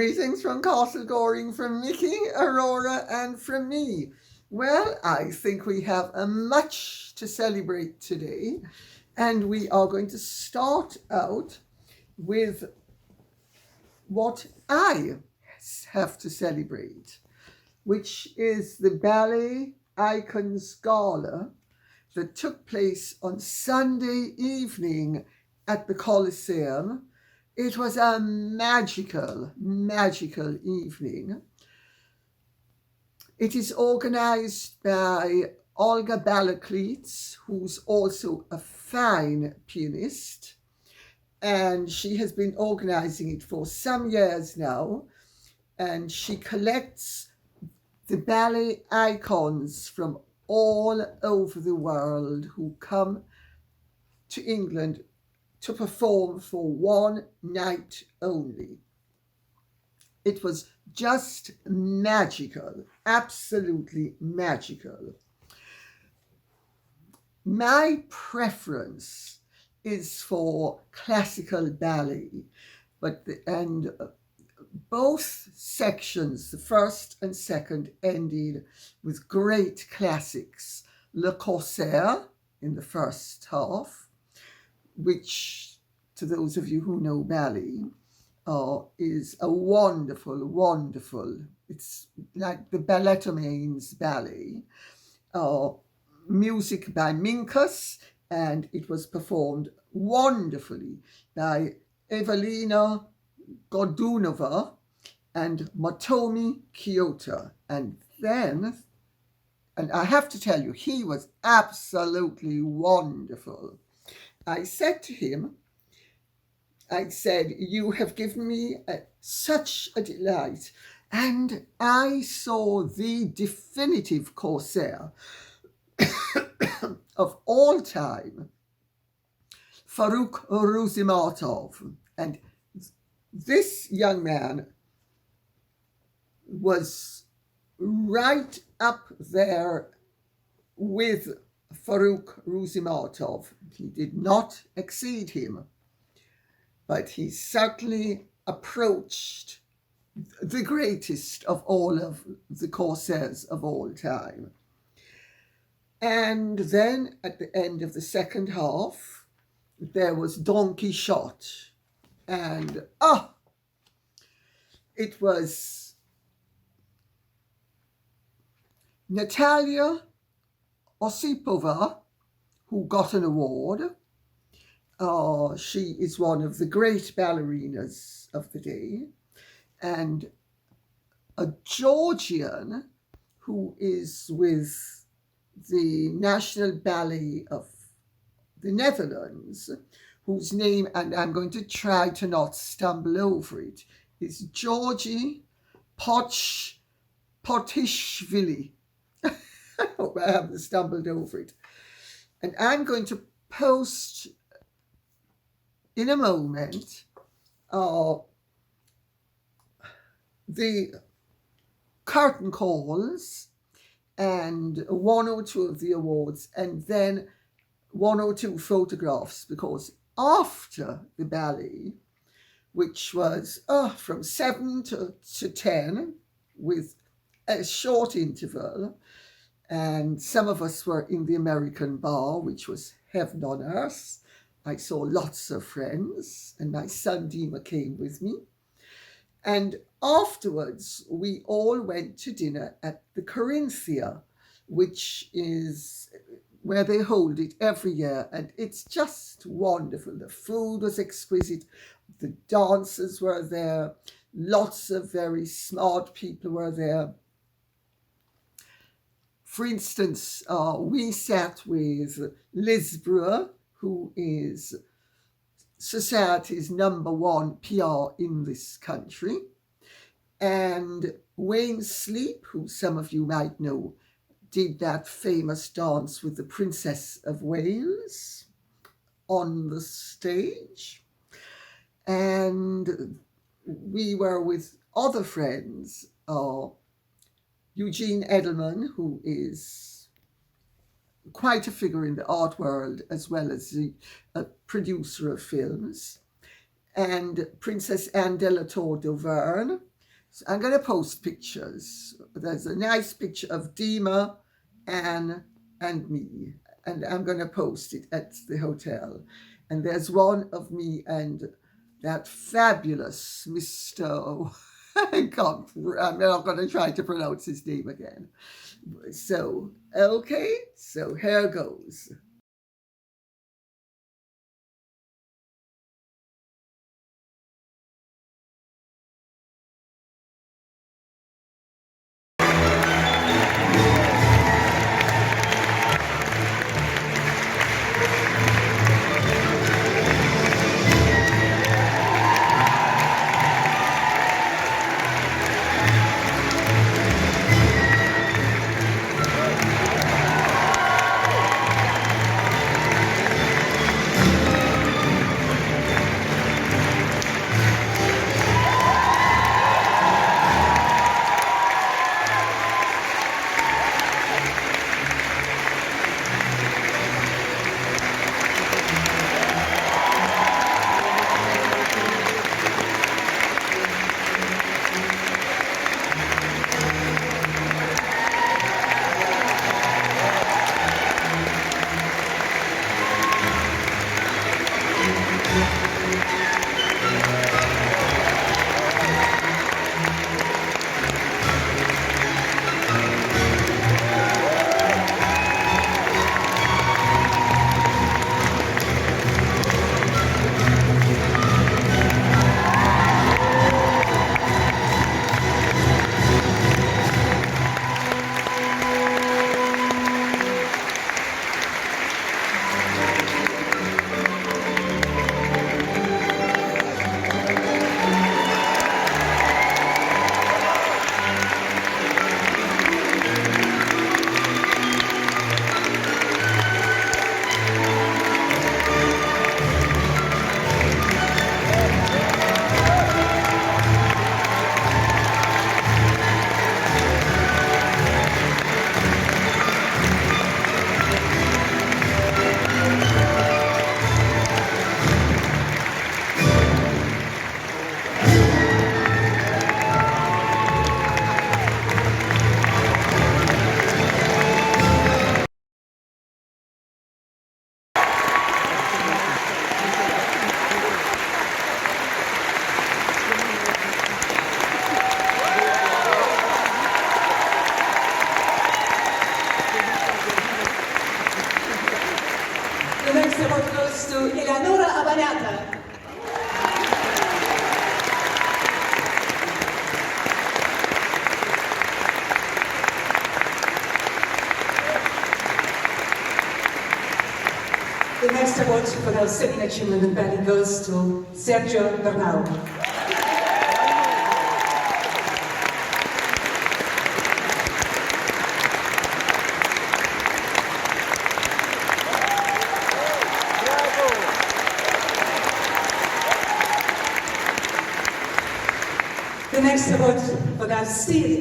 Greetings from Castle Goring, from Mickey, Aurora, and from me. Well, I think we have much to celebrate today, and we are going to start out with what I have to celebrate, which is the Ballet Icons Gala that took place on Sunday evening at the Coliseum. It was a magical evening. It is organized by Olga Balakleets, who's also a fine pianist, and she has been organizing it for some years now, and she collects the ballet icons from all over the world who come to England to perform for one night only. It was just magical, absolutely magical. My preference is for classical ballet, and both sections, the first and second, ended with great classics. Le Corsaire in the first half, which, to those of you who know ballet, is a wonderful, it's like the Ballet-Icons ballet, music by Minkus, and it was performed wonderfully by Evelina Godunova and Motomi Kyoto. And I have to tell you, he was absolutely wonderful. I said to him, you have given me such a delight. And I saw the definitive Corsair of all time, Farouk Ruzimatov. And this young man was right up there with Farouk Ruzimatov. He did not exceed him, but he certainly approached the greatest of all of the Corsairs of all time. And then at the end of the second half, there was Don Quixote. And it was Natalia Osipova who got an award. She is one of the great ballerinas of the day. And a Georgian who is with the National Ballet of the Netherlands, whose name, and I'm going to try to not stumble over it, is Georgie Potishvili. I hope I haven't stumbled over it. And I'm going to post in a moment the curtain calls and one or two of the awards, and then one or two photographs, because after the ballet, which was from 7 to 10 with a short interval, and some of us were in the American bar, which was heaven on earth. I saw lots of friends, and my son Dima came with me. And afterwards, we all went to dinner at the Corinthia, which is where they hold it every year. And it's just wonderful. The food was exquisite. The dancers were there. Lots of very smart people were there. For instance, we sat with Liz Brewer, who is society's #1 PR in this country, and Wayne Sleep, who some of you might know, did that famous dance with the Princess of Wales on the stage. And we were with other friends, Eugene Edelman, who is quite a figure in the art world, as well as a producer of films, and Princess Anne de la Tour d'Auvergne, So I'm going to post pictures. There's a nice picture of Dima, Anne, and me, and I'm going to post it at the hotel. And there's one of me and that fabulous Mr. I'm not going to try to pronounce his name again. So, okay, so here goes. The next award for outstanding achievement in ballet goes to Sergio Bernal. The next award for the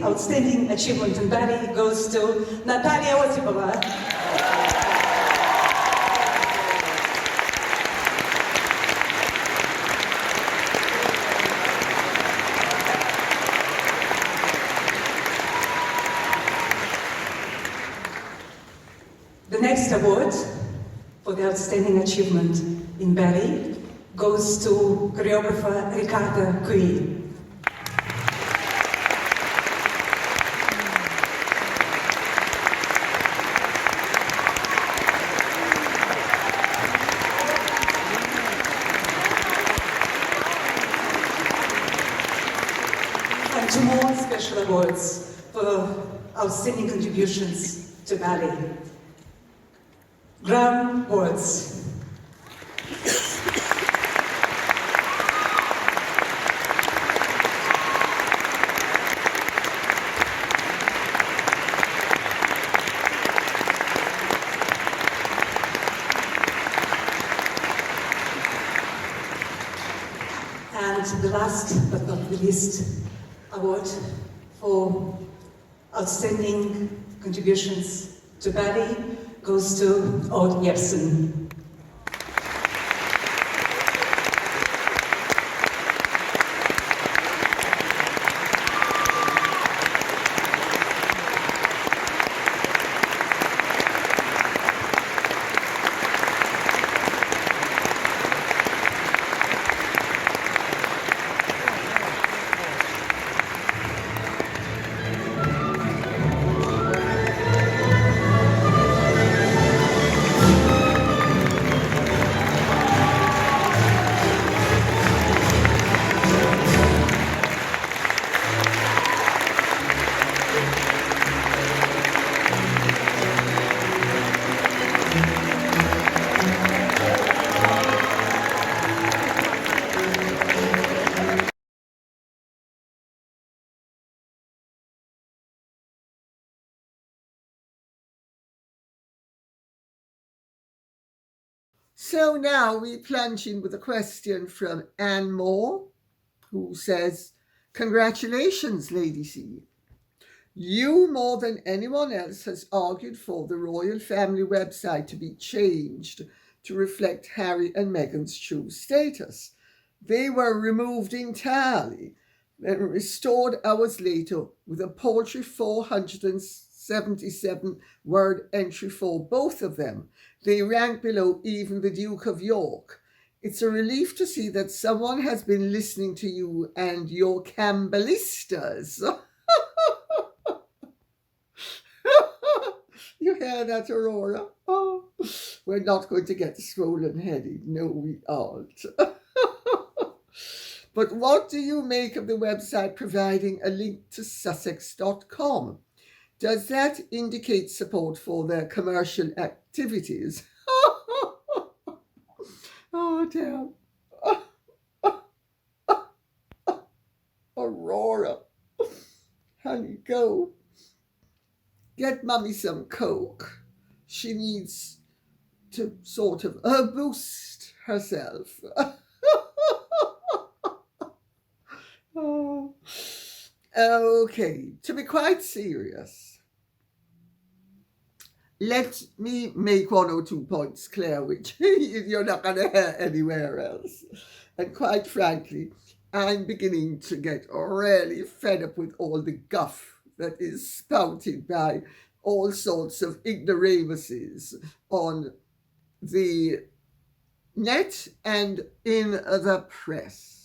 outstanding achievement in ballet goes to Natalia Osipova. The next award for the outstanding achievement in ballet goes to choreographer Ricardo Cui. And two more special awards for outstanding contributions to ballet. Graham Awards. And the last but not the least award for outstanding contributions to ballet goes to Odd Jepsen. So now we plunge in with a question from Anne Moore, who says, "Congratulations, Lady C. You, more than anyone else, has argued for the royal family website to be changed to reflect Harry and Meghan's true status. They were removed entirely, then restored hours later with a paltry 477-word entry for both of them. They rank below even the Duke of York. It's a relief to see that someone has been listening to you and your Campbellistas." You hear that, Aurora? Oh, we're not going to get swollen-headed. No, we aren't. But what do you make of the website providing a link to Sussex.com? Does that indicate support for their commercial activities? Oh, damn. Aurora, honey, go. Get Mummy some Coke. She needs to sort of boost herself. Oh. Okay, to be quite serious, let me make 1 or 2 points clear, which you're not going to hear anywhere else. And quite frankly, I'm beginning to get really fed up with all the guff that is spouted by all sorts of ignoramuses on the net and in the press.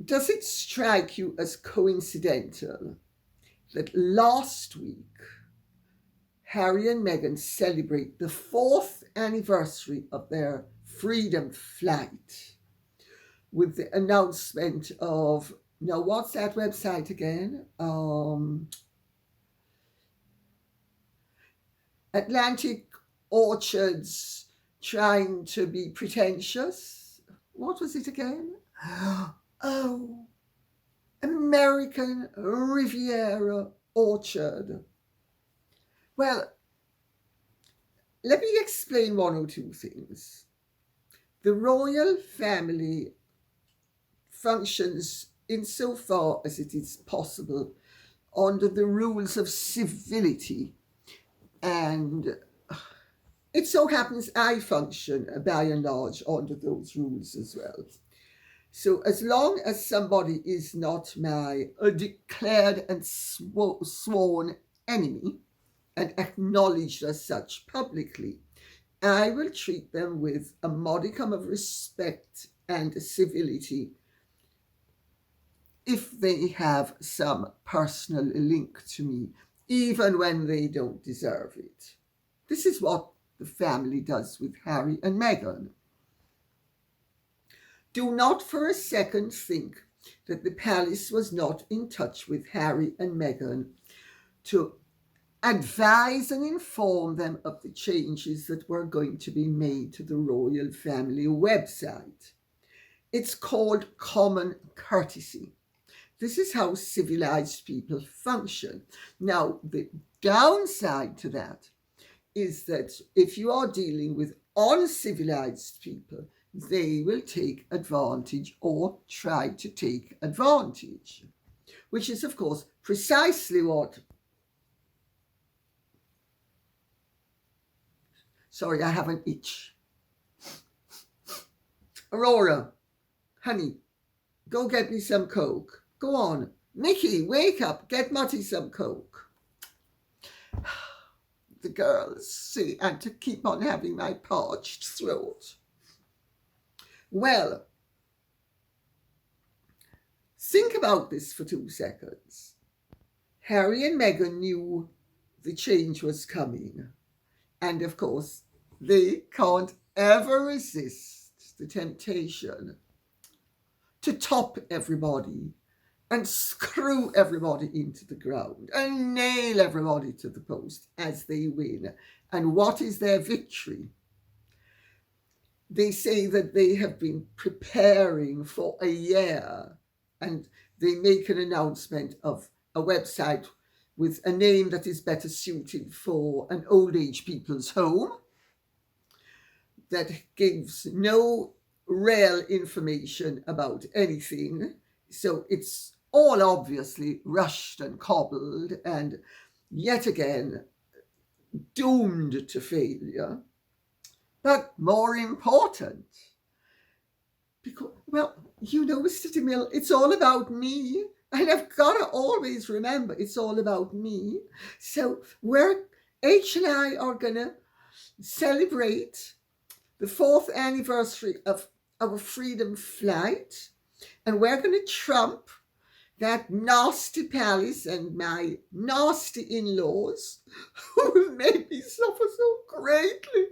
Does it strike you as coincidental that last week Harry and Meghan celebrate the 4th anniversary of their freedom flight with the announcement of, now what's that website again? Atlantic Orchards trying to be pretentious. What was it again? Oh, American Riviera Orchard. Well, let me explain 1 or 2 things. The royal family functions insofar as it is possible under the rules of civility, and it so happens I function by and large under those rules as well. So as long as somebody is not my declared and sworn enemy and acknowledged as such publicly, I will treat them with a modicum of respect and civility if they have some personal link to me, even when they don't deserve it. This is what the family does with Harry and Meghan. Do not for a second think that the palace was not in touch with Harry and Meghan to advise and inform them of the changes that were going to be made to the royal family website. It's called common courtesy. This is how civilized people function. Now, the downside to that is that if you are dealing with uncivilized people, they will take advantage or try to take advantage, which is, of course, precisely what... Sorry, I have an itch. Aurora, honey, go get me some Coke. Go on. Mickey, wake up. Get Mutty some Coke. The girls see, and to keep on having my parched throat. Well, think about this for 2 seconds. Harry and Meghan knew the change was coming. And of course, they can't ever resist the temptation to top everybody and screw everybody into the ground and nail everybody to the post as they win. And what is their victory? They say that they have been preparing for a year, and they make an announcement of a website with a name that is better suited for an old age people's home, that gives no real information about anything. So it's all obviously rushed and cobbled and yet again doomed to failure. But more important, because, well, you know, Mr. DeMille, it's all about me. And I've got to always remember it's all about me. So H and I are going to celebrate the 4th anniversary of our freedom flight. And we're going to trump that nasty palace and my nasty in-laws who made me suffer so greatly.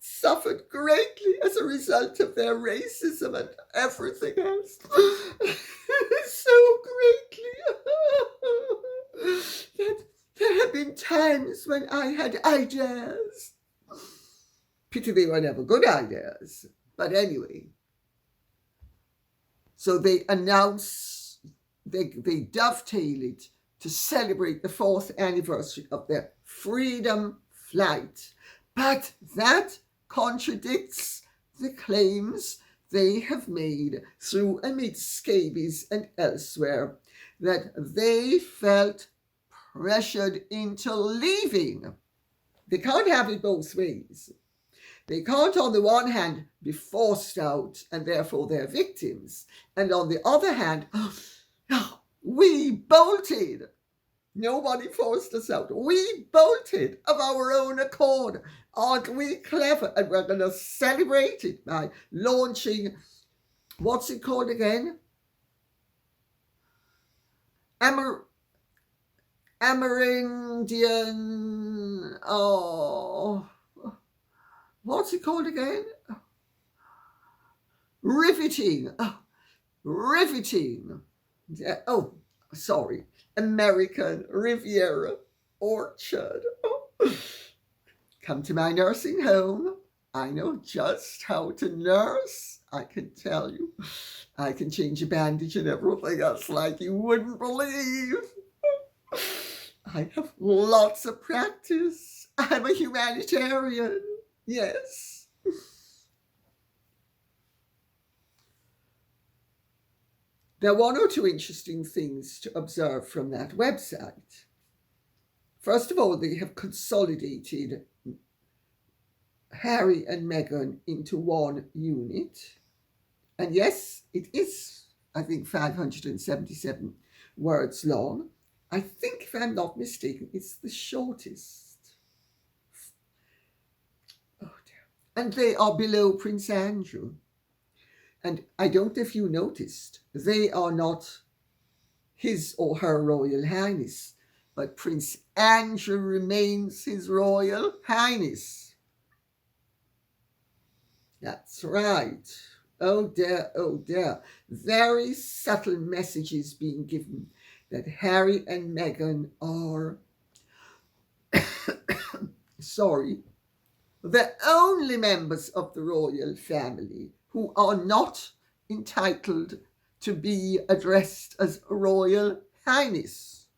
Suffered greatly as a result of their racism and everything else. So greatly that there have been times when I had ideas. Pity they were never good ideas. But anyway, so they announced, they dovetail it to celebrate the 4th anniversary of their freedom flight. But that contradicts the claims they have made through amidst scabies and elsewhere that they felt pressured into leaving. They can't have it both ways. They can't, on the one hand, be forced out and therefore they're victims. And on the other hand, we bolted. Nobody forced us out. We bolted of our own accord. Aren't we clever? And we're going to celebrate it by launching, what's it called again? Amerindian, what's it called again? Riveting. Riveting. American Riviera Orchard. Come to my nursing home. I know just how to nurse. I can tell you. I can change a bandage and everything else like you wouldn't believe. I have lots of practice. I'm a humanitarian. Yes. There are one or two interesting things to observe from that website. First of all, they have consolidated Harry and Meghan into one unit. And yes, it is, I think, 577 words long. I think, if I'm not mistaken, it's the shortest. Oh dear. And they are below Prince Andrew. And I don't know if you noticed, they are not His or Her Royal Highness, but Prince Andrew remains His Royal Highness. That's right. Oh dear, oh dear. Very subtle messages being given that Harry and Meghan are, the only members of the royal family who are not entitled to be addressed as Royal Highness.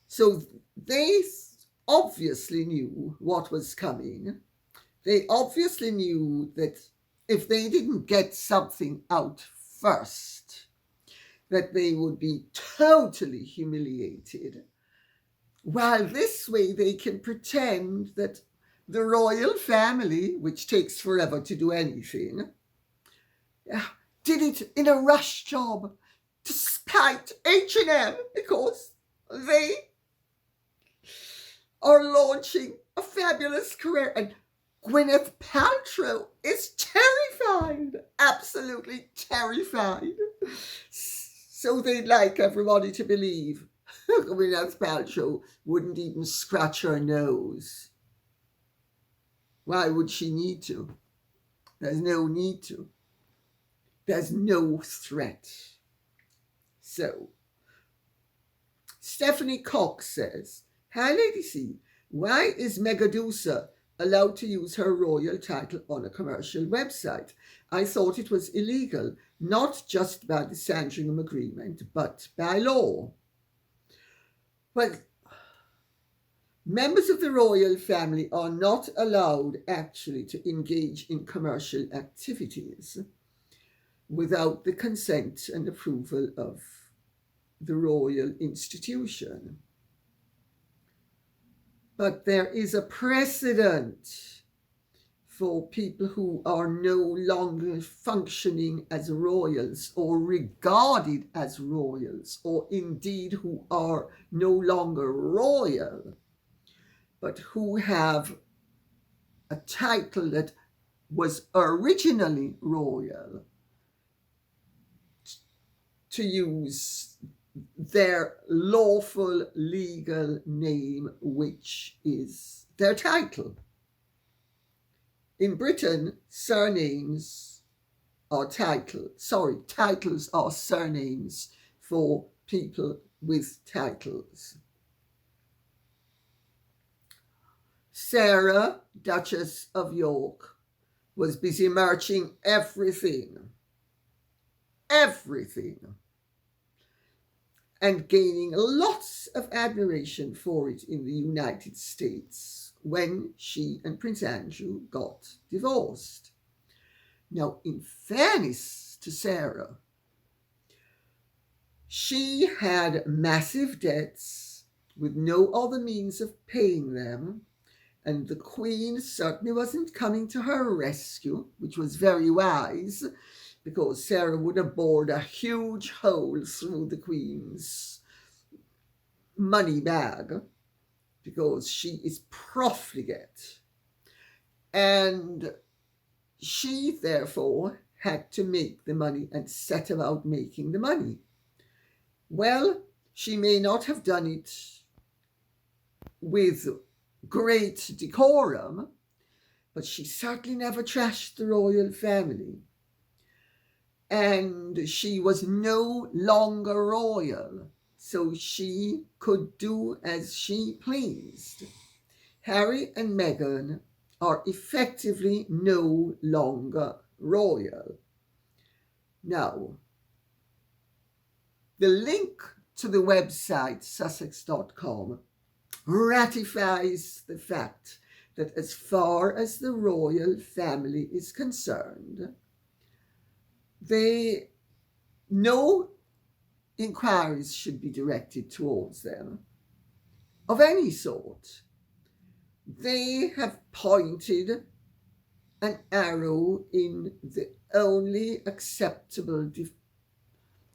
So they obviously knew what was coming. They obviously knew that if they didn't get something out first, that they would be totally humiliated. While this way they can pretend that the royal family, which takes forever to do anything, did it in a rush job to spite H&M because they are launching a fabulous career. And Gwyneth Paltrow is terrified, absolutely terrified. So they'd like everybody to believe Gwyneth Paltrow wouldn't even scratch her nose. Why would she need to? There's no need to. There's no threat. So, Stephanie Cox says, "Hi, Lady C. Why is Megadusa allowed to use her royal title on a commercial website? I thought it was illegal, not just by the Sandringham Agreement, but by law." Well, Members of the royal family are not allowed actually to engage in commercial activities without the consent and approval of the royal institution. But there is a precedent for people who are no longer functioning as royals or regarded as royals, or indeed who are no longer royal, but who have a title that was originally royal, to use their lawful legal name, which is their title. In Britain, titles are surnames for people with titles. Sarah, Duchess of York, was busy merching everything, and gaining lots of admiration for it in the United States when she and Prince Andrew got divorced. Now, in fairness to Sarah, she had massive debts with no other means of paying them, and the Queen certainly wasn't coming to her rescue, which was very wise, because Sarah would have bored a huge hole through the Queen's money bag, because she is profligate. And she, therefore, had to make the money and set about making the money. Well, she may not have done it with great decorum, but she certainly never trashed the royal family. And she was no longer royal, so she could do as she pleased. Harry and Meghan are effectively no longer royal. Now, the link to the website sussex.com ratifies the fact that as far as the royal family is concerned, no inquiries should be directed towards them of any sort. They have pointed an arrow in the only acceptable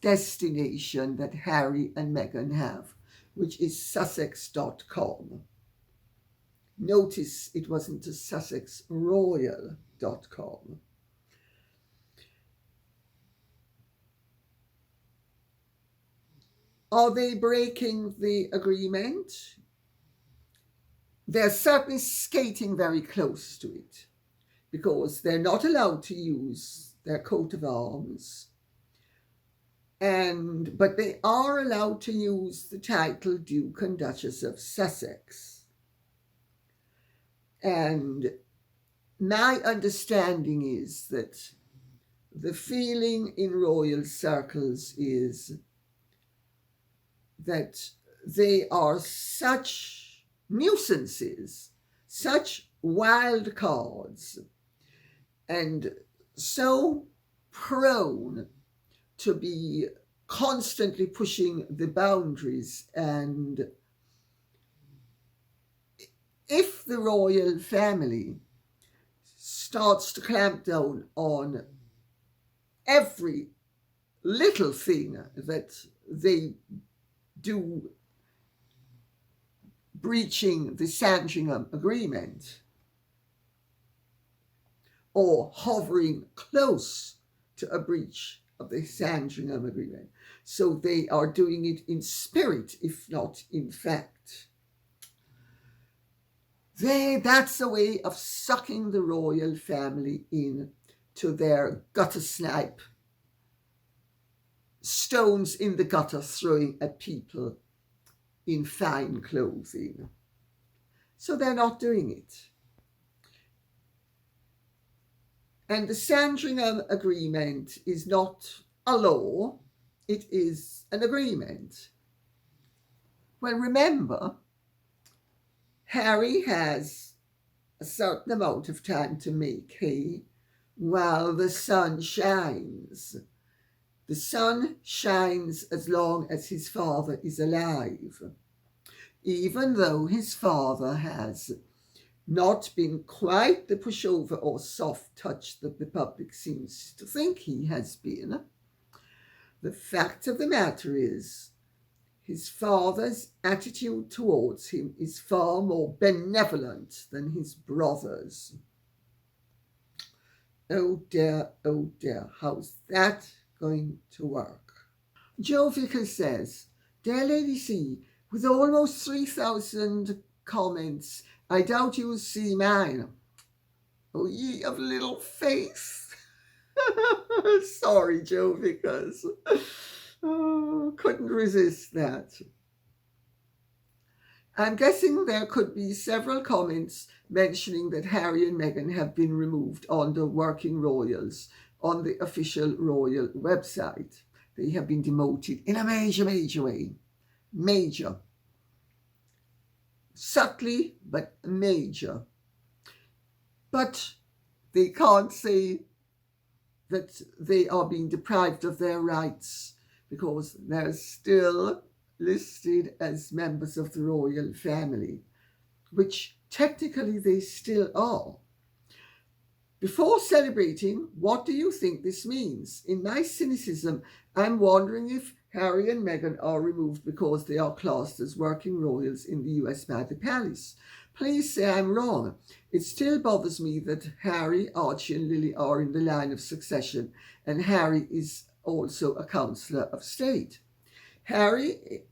destination that Harry and Meghan have, which is sussex.com. Notice it wasn't a sussexroyal.com. Are they breaking the agreement? They're certainly skating very close to it, because they're not allowed to use their coat of arms, but they are allowed to use the title Duke and Duchess of Sussex. And my understanding is that the feeling in royal circles is that they are such nuisances, such wild cards, and so prone to be constantly pushing the boundaries. And if the royal family starts to clamp down on every little thing that they do breaching the Sandringham Agreement, or hovering close to a breach of the Sandringham Agreement, so they are doing it in spirit, if not in fact, that's a way of sucking the royal family in to their gutter snipe, stones in the gutter throwing at people in fine clothing. So they're not doing it. And the Sandringham Agreement is not a law, it is an agreement. Well, remember, Harry has a certain amount of time to make hay while the sun shines. The sun shines as long as his father is alive, even though his father has not been quite the pushover or soft touch that the public seems to think he has been. The fact of the matter is, his father's attitude towards him is far more benevolent than his brother's. Oh dear, how's that going to work? Joe Vickers says, Dear Lady C, with almost 3,000 comments, I doubt you'll see mine. Oh, ye of little faith. Sorry, Joe Vickers. Oh, couldn't resist that. I'm guessing there could be several comments mentioning that Harry and Meghan have been removed under Working Royals on the official royal website. They have been demoted in a major way. Major. Subtly, but major. But they can't say that they are being deprived of their rights because they're still listed as members of the royal family, which technically they still are. Before celebrating, what do you think this means? In my cynicism, I'm wondering if Harry and Meghan are removed because they are classed as working royals in the US Ballet Palace. Please say I'm wrong. It still bothers me that Harry, Archie and Lily are in the line of succession, and Harry is also a Councillor of State. Harry,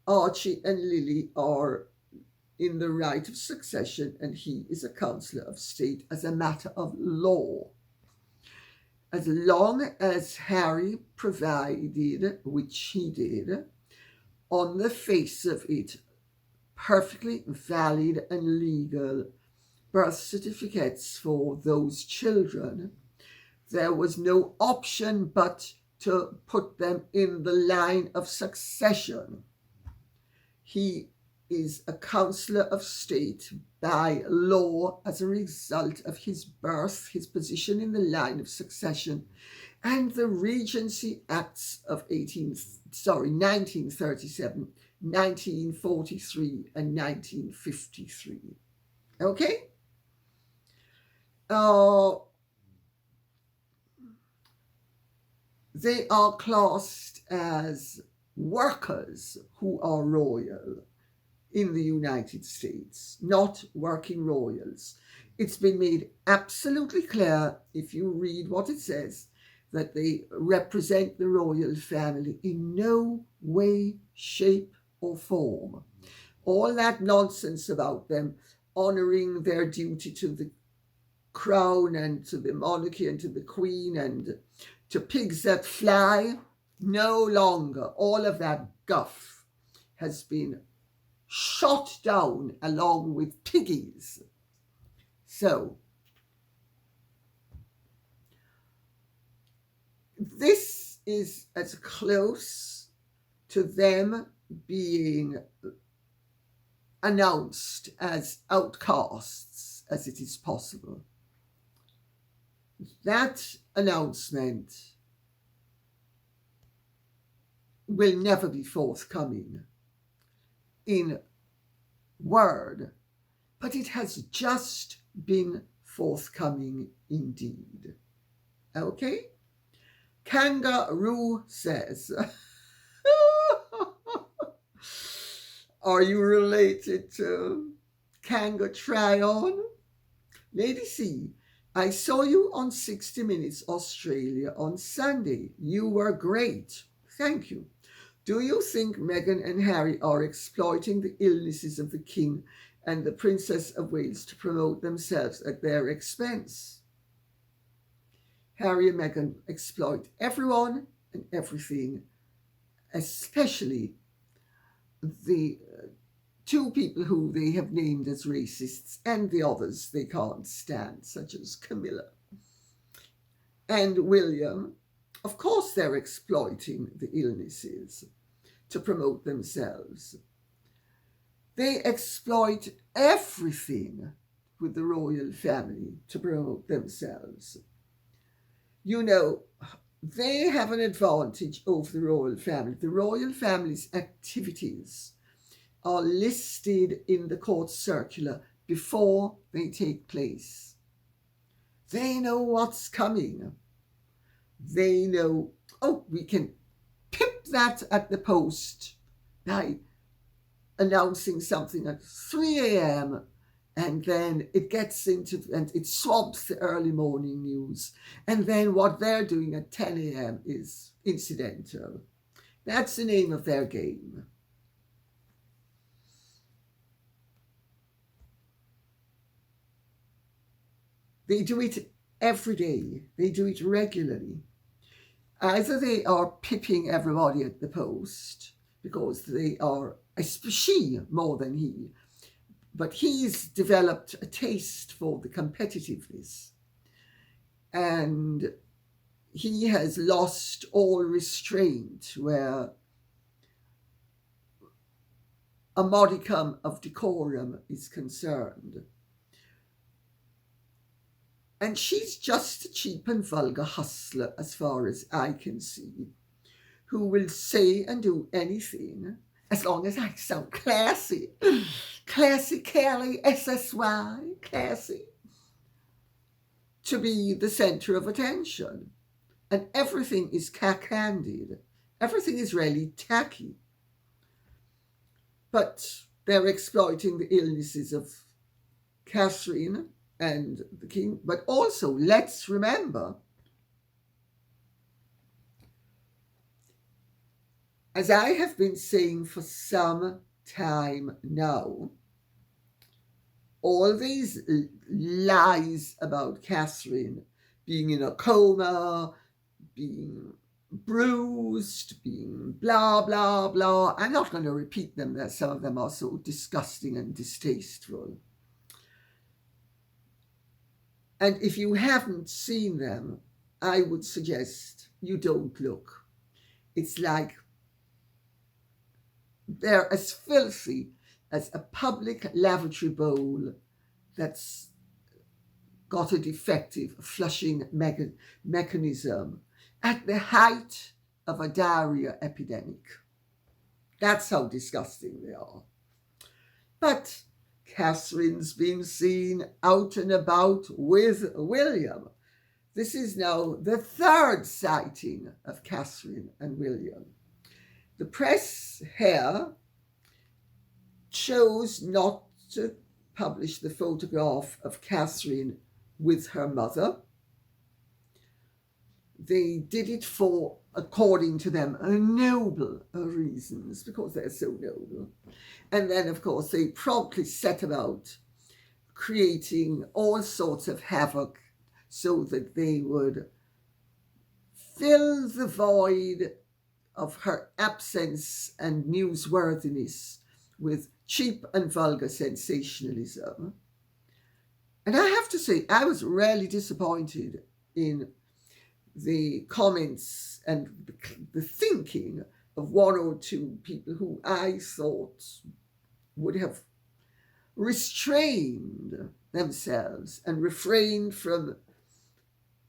Archie and Lily are in the right of succession, and he is a Councillor of State as a matter of law. As long as Harry provided, which he did, on the face of it, perfectly valid and legal birth certificates for those children, there was no option but to put them in the line of succession. He is a Councillor of State by law as a result of his birth, his position in the line of succession, and the Regency Acts of 1937, 1943, and 1953. Okay? They are classed as workers who are royal in the United States, not working royals. It's been made absolutely clear, if you read what it says, that they represent the royal family in no way, shape, or form. All that nonsense about them honouring their duty to the crown and to the monarchy and to the queen and to pigs that fly, no longer. All of that guff has been shot down along with piggies. So, this is as close to them being announced as outcasts as it is possible. That announcement will never be forthcoming in word, but it has just been forthcoming indeed. Okay? Kangaroo says, are you related to Kanga Tryon? Lady C, I saw you on 60 Minutes Australia on Sunday. You were great. Thank you. Do you think Meghan and Harry are exploiting the illnesses of the King and the Princess of Wales to promote themselves at their expense? Harry and Meghan exploit everyone and everything, especially the two people who they have named as racists and the others they can't stand, such as Camilla and William. Of course they're exploiting the illnesses to promote themselves. They exploit everything with the royal family to promote themselves. You know, they have an advantage over the royal family. The royal family's activities are listed in the court circular before they take place. They know what's coming. They know, oh, we can pip that at the post by announcing something at 3 a.m. and then it gets into, and it swamps the early morning news. And then what they're doing at 10 a.m. is incidental. That's the name of their game. They do it every day. They do it regularly. Either they are pipping everybody at the post because they are, she more than he, but he's developed a taste for the competitiveness. And he has lost all restraint where a modicum of decorum is concerned. And she's just a cheap and vulgar hustler, as far as I can see, who will say and do anything as long as I sound classy. Classy Kelly, SSY, classy. To be the center of attention. And everything is cack-handed. Everything is really tacky. But they're exploiting the illnesses of Catherine and the king. But also, let's remember, as I have been saying for some time now, all these lies about Catherine being in a coma, being bruised, being blah, blah, blah. I'm not going to repeat them. Some of them are so disgusting and distasteful. And if you haven't seen them, I would suggest you don't look. It's like they're as filthy as a public lavatory bowl that's got a defective flushing mechanism at the height of a diarrhea epidemic. That's how disgusting they are. But Catherine's been seen out and about with William. This is now the third sighting of Catherine and William. The press here chose not to publish the photograph of Catherine with her mother. They did it for, according to them, noble reasons, because they're so noble. And then, of course, they promptly set about creating all sorts of havoc so that they would fill the void of her absence and newsworthiness with cheap and vulgar sensationalism. And I have to say, I was really disappointed in the comments and the thinking of one or two people who I thought would have restrained themselves and refrained from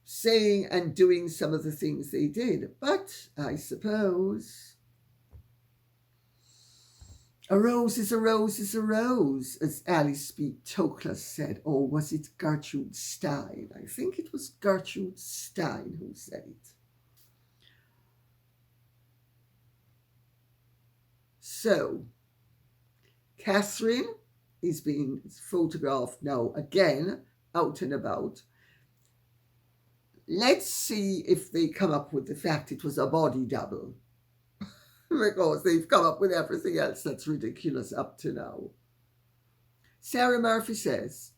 saying and doing some of the things they did. But I suppose a rose is a rose is a rose, as Alice B. Toklas said, or was it Gertrude Stein? I think it was Gertrude Stein who said it. So, Catherine is being photographed now again, out and about. Let's see if they come up with the fact it was a body double. Because they've come up with everything else that's ridiculous up to now. Sarah Murphy says,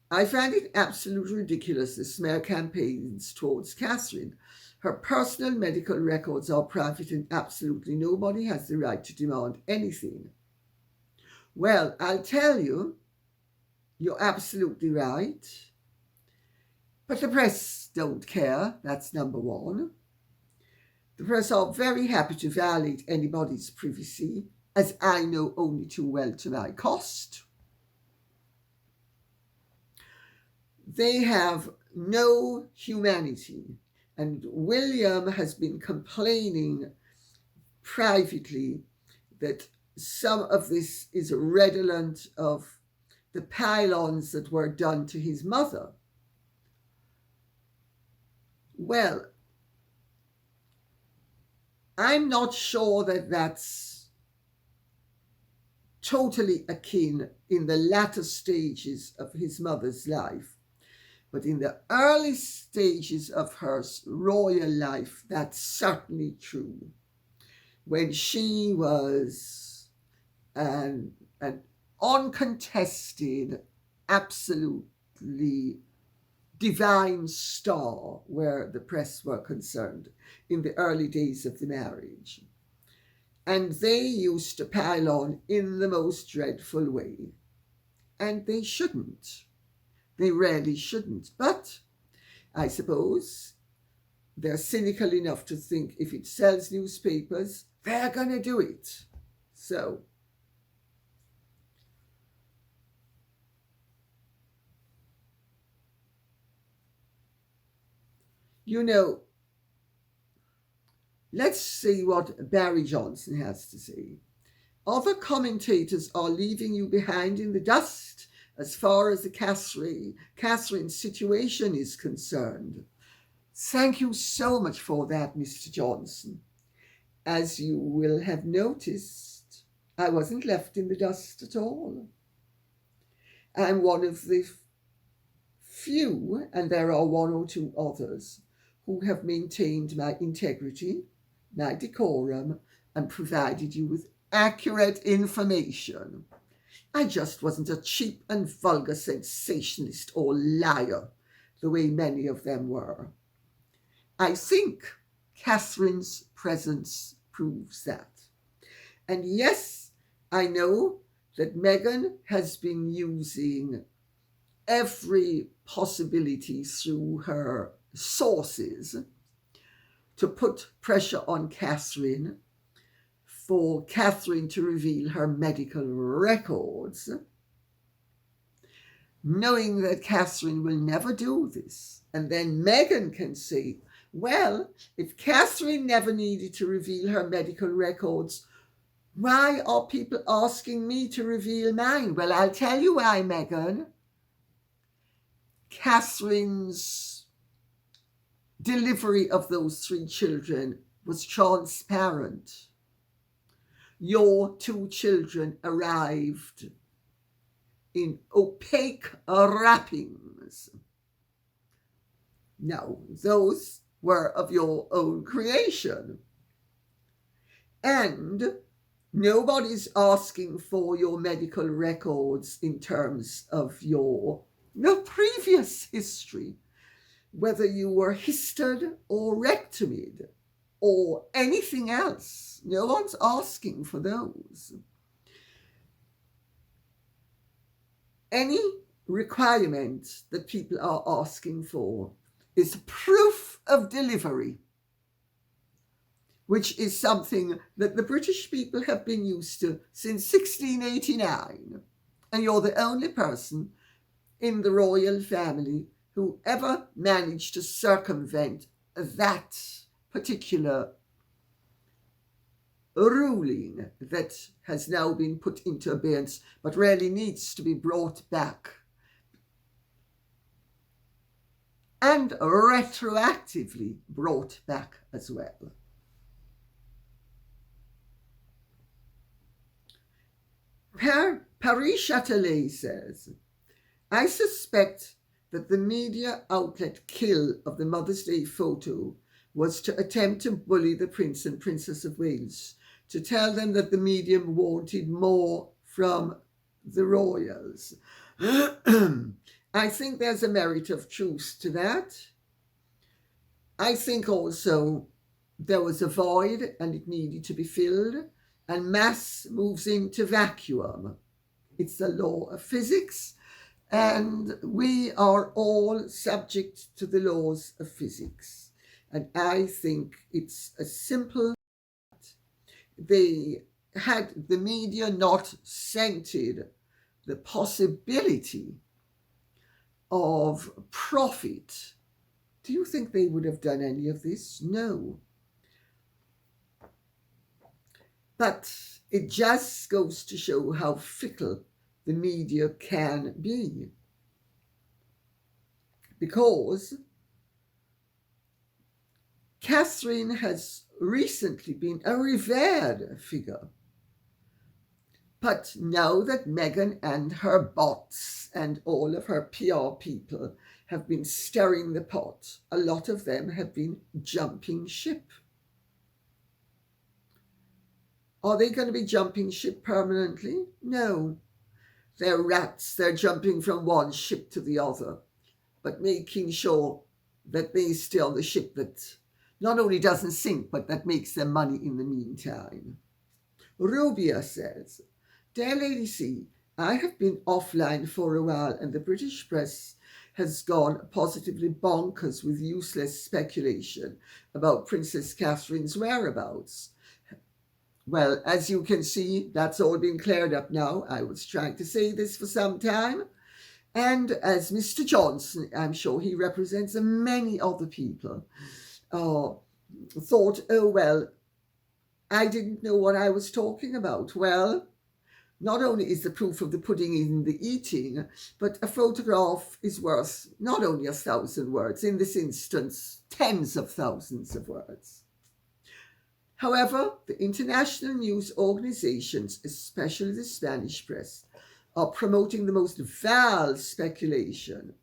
I find it absolutely ridiculous the smear campaigns towards Catherine. Her personal medical records are private and absolutely nobody has the right to demand anything. Well, I'll tell you, you're absolutely right. But the press don't care, that's number one. The press are very happy to violate anybody's privacy. as I know only too well to my cost. They have no humanity, and William has been complaining privately that some of this is redolent of the pylons that were done to his mother. Well, I'm not sure that that's totally akin in the latter stages of his mother's life, but in the early stages of her royal life, that's certainly true. When she was an uncontested, absolutely divine star where the press were concerned in the early days of the marriage. And they used to pile on in the most dreadful way. And they shouldn't. They really shouldn't. But I suppose they're cynical enough to think if it sells newspapers, they're going to do it. So, you know, let's see what Barry Johnson has to say. Other commentators are leaving you behind in the dust as far as the Catherine situation is concerned. Thank you so much for that, Mr. Johnson. As you will have noticed, I wasn't left in the dust at all. I'm one of the few, and there are one or two others, who have maintained my integrity, my decorum, and provided you with accurate information. I just wasn't a cheap and vulgar sensationalist or liar, the way many of them were. I think Catherine's presence proves that. And yes, I know that Meghan has been using every possibility through her sources to put pressure on Catherine for Catherine to reveal her medical records, knowing that Catherine will never do this. And then Meghan can say, well, if Catherine never needed to reveal her medical records, why are people asking me to reveal mine? Well, I'll tell you why, Meghan. Catherine's delivery of those 3 children was transparent. Your 2 children arrived in opaque wrappings. Now, those were of your own creation. And nobody's asking for your medical records in terms of your previous history, whether you were histed or rectomed or anything else. No one's asking for those. Any requirement that people are asking for is proof of delivery, which is something that the British people have been used to since 1689. And you're the only person in the royal family who ever managed to circumvent that particular ruling that has now been put into abeyance, but really needs to be brought back and retroactively brought back as well. Paris Châtelet says, I suspect that the media outlet kill of the Mother's Day photo was to attempt to bully the Prince and Princess of Wales, to tell them that the medium wanted more from the royals. I think there's a merit of truth to that. I think also there was a void and it needed to be filled, and mass moves into vacuum. It's the law of physics, and we are all subject to the laws of physics. And I think it's as simple as the had the media not scented the possibility of profit, do you think they would have done any of this? No. But it just goes to show how fickle the media can be. Because Catherine has recently been a revered figure. But now that Meghan and her bots and all of her PR people have been stirring the pot, a lot of them have been jumping ship. Are they going to be jumping ship permanently? No. They're rats. They're jumping from one ship to the other, but making sure that they stay on the ship that not only doesn't sink, but that makes them money in the meantime. Rubia says, "Dear Lady C, I have been offline for a while and the British press has gone positively bonkers with useless speculation about Princess Catherine's whereabouts. Well, as you can see, that's all been cleared up now. I was trying to say this for some time. And as Mr. Johnson, I'm sure he represents many other people, thought, oh, well, I didn't know what I was talking about. Well, not only is the proof of the pudding in the eating, but a photograph is worth not only 1,000 words, in this instance, tens of thousands of words. However, the international news organizations, especially the Spanish press, are promoting the most vile speculation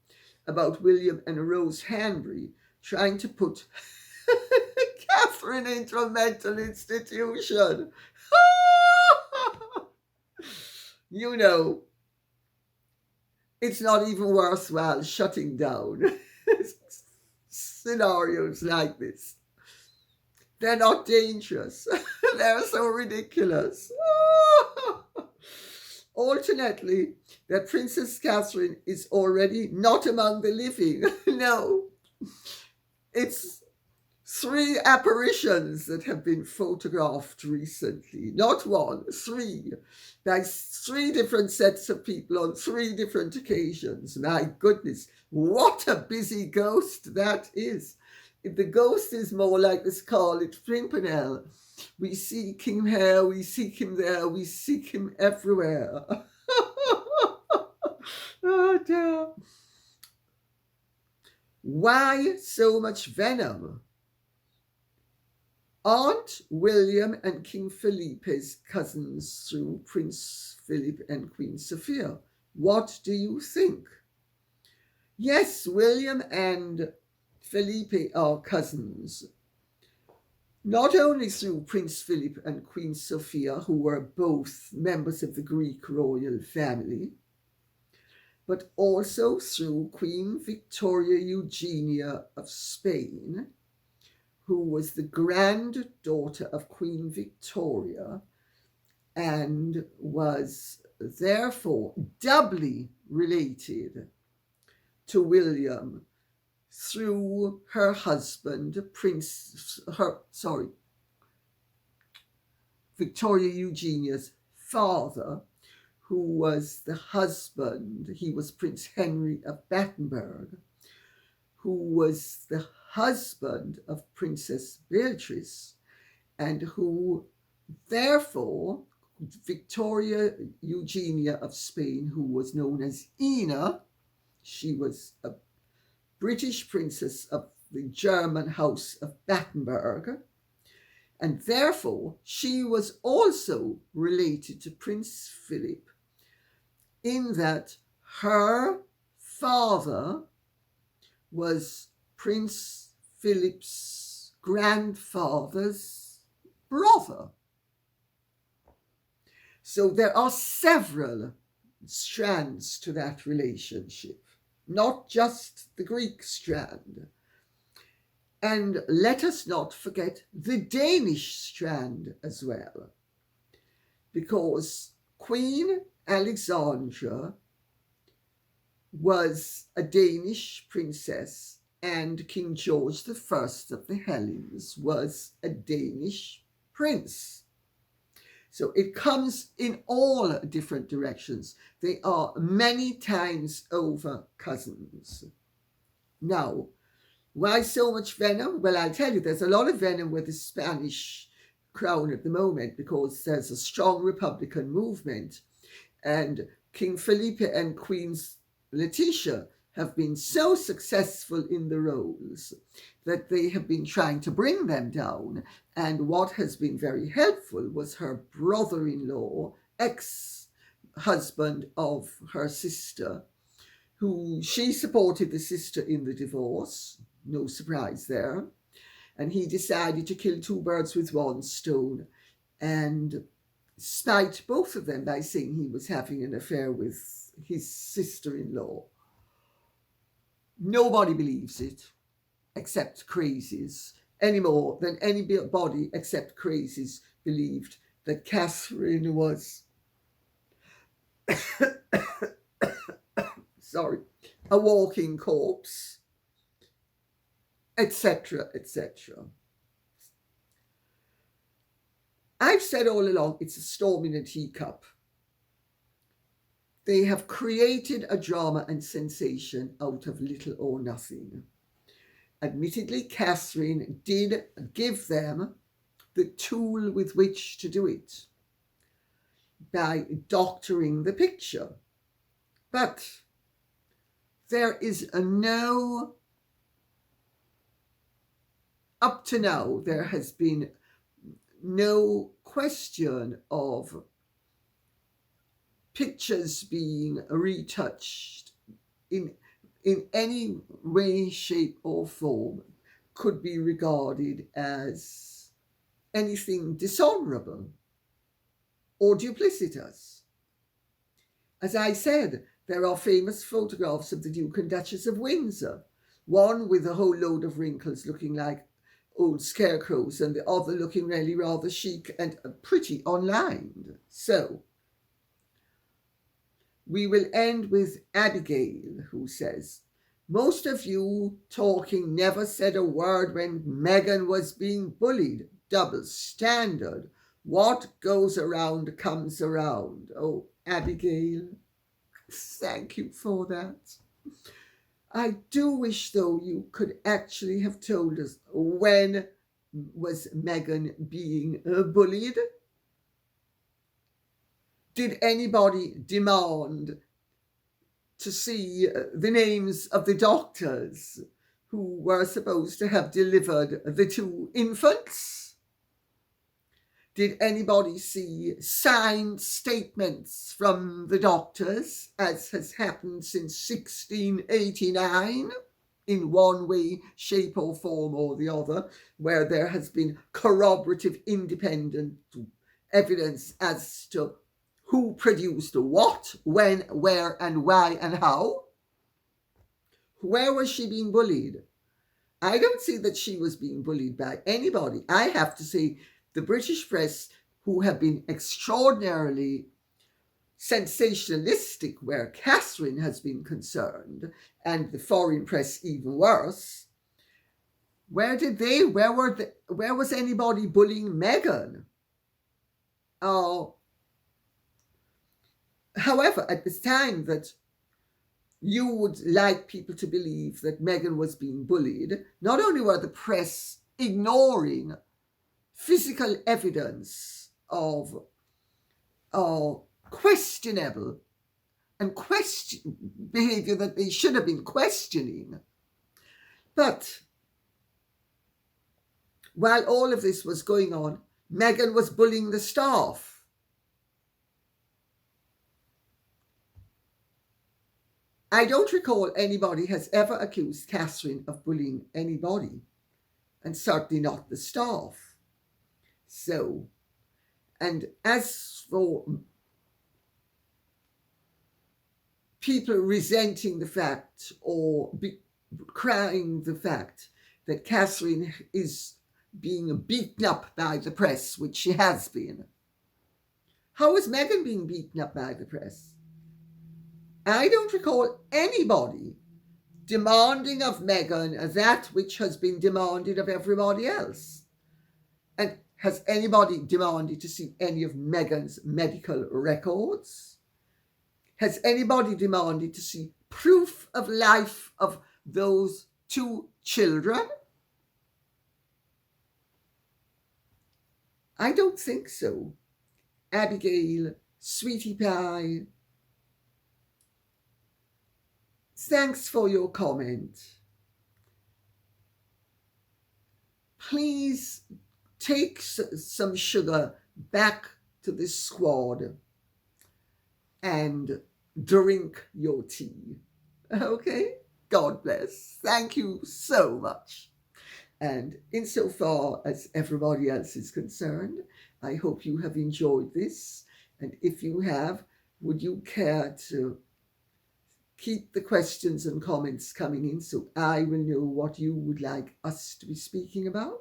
about William and Rose Hanbury trying to put Catherine into a mental institution. You know, it's not even worthwhile shutting down scenarios like this. They're not dangerous. They're so ridiculous. Alternately, that Princess Catherine is already not among the living. No. It's 3 apparitions that have been photographed recently. Not 1, 3. By 3 different sets of people on 3 different occasions. My goodness, what a busy ghost that is. If the ghost is more like the Scarlet Pimpernel, we seek him here, we seek him there, we seek him everywhere. Oh dear. Why so much venom? Aren't William and King Felipe's cousins through Prince Philip and Queen Sophia? What do you think? Yes, William and Felipe are cousins, not only through Prince Philip and Queen Sophia, who were both members of the Greek royal family, but also through Queen Victoria Eugenia of Spain, who was the granddaughter of Queen Victoria and was therefore doubly related to William through her husband, Victoria Eugenia's father, who was the husband, he was Prince Henry of Battenberg, who was the husband of Princess Beatrice, and who therefore, Victoria Eugenia of Spain, who was known as Ina, she was a British princess of the German house of Battenberg, and therefore she was also related to Prince Philip in that her father was Prince Philip's grandfather's brother. So there are several strands to that relationship, not just the Greek strand. And let us not forget the Danish strand as well, because Queen Alexandra was a Danish princess and King George I of the Hellenes was a Danish prince. So it comes in all different directions. They are many times over cousins. Now, why so much venom? Well, I'll tell you, there's a lot of venom with the Spanish crown at the moment because there's a strong Republican movement. And King Felipe and Queen Letizia have been so successful in the roles that they have been trying to bring them down. And what has been very helpful was her brother-in-law, ex-husband of her sister, who she supported the sister in the divorce. No surprise there. And he decided to kill two birds with one stone and spite both of them by saying he was having an affair with his sister-in-law. Nobody believes it except crazies, any more than anybody except crazies believed that Catherine was a walking corpse, etc., etc. I've said all along it's a storm in a teacup. They have created a drama and sensation out of little or nothing. Admittedly, Catherine did give them the tool with which to do it by doctoring the picture. But there is up to now, there has been no question of pictures being retouched in any way, shape, or form could be regarded as anything dishonorable or duplicitous. As I said, there are famous photographs of the Duke and Duchess of Windsor, one with a whole load of wrinkles looking like old scarecrows and the other looking really rather chic and pretty online. So we will end with Abigail, who says, most of you talking never said a word when Meghan was being bullied. Double standard. What goes around comes around. Oh, Abigail, thank you for that. I do wish, though, you could actually have told us when was Meghan being bullied. Did anybody demand to see the names of the doctors who were supposed to have delivered the two infants? Did anybody see signed statements from the doctors, as has happened since 1689, in one way, shape or form or the other, where there has been corroborative independent evidence as to who produced what, when, where, and why, and how? Where was she being bullied? I don't see that she was being bullied by anybody. I have to say, the British press, who have been extraordinarily sensationalistic where Catherine has been concerned, and the foreign press even worse, where was anybody bullying Meghan? However, at this time that you would like people to believe that Meghan was being bullied, not only were the press ignoring physical evidence of questionable and behavior that they should have been questioning, but while all of this was going on, Meghan was bullying the staff. I don't recall anybody has ever accused Catherine of bullying anybody, and certainly not the staff. So, and as for people resenting the fact or crying the fact that Catherine is being beaten up by the press, which she has been, how is Meghan being beaten up by the press? I don't recall anybody demanding of Meghan that which has been demanded of everybody else. And Has anybody demanded to see any of Meghan's medical records? Has anybody demanded to see proof of life of those 2 children? I don't think so. Abigail, Sweetie Pie, thanks for your comment. Please take some sugar back to the squad and drink your tea. Okay? God bless. Thank you so much. And insofar as everybody else is concerned, I hope you have enjoyed this. And if you have, would you care to keep the questions and comments coming in so I will know what you would like us to be speaking about?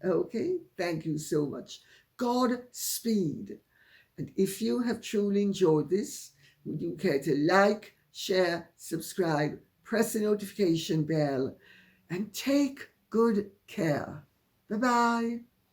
Okay, thank you so much. Godspeed. And if you have truly enjoyed this, would you care to like, share, subscribe, press the notification bell, and take good care. Bye-bye.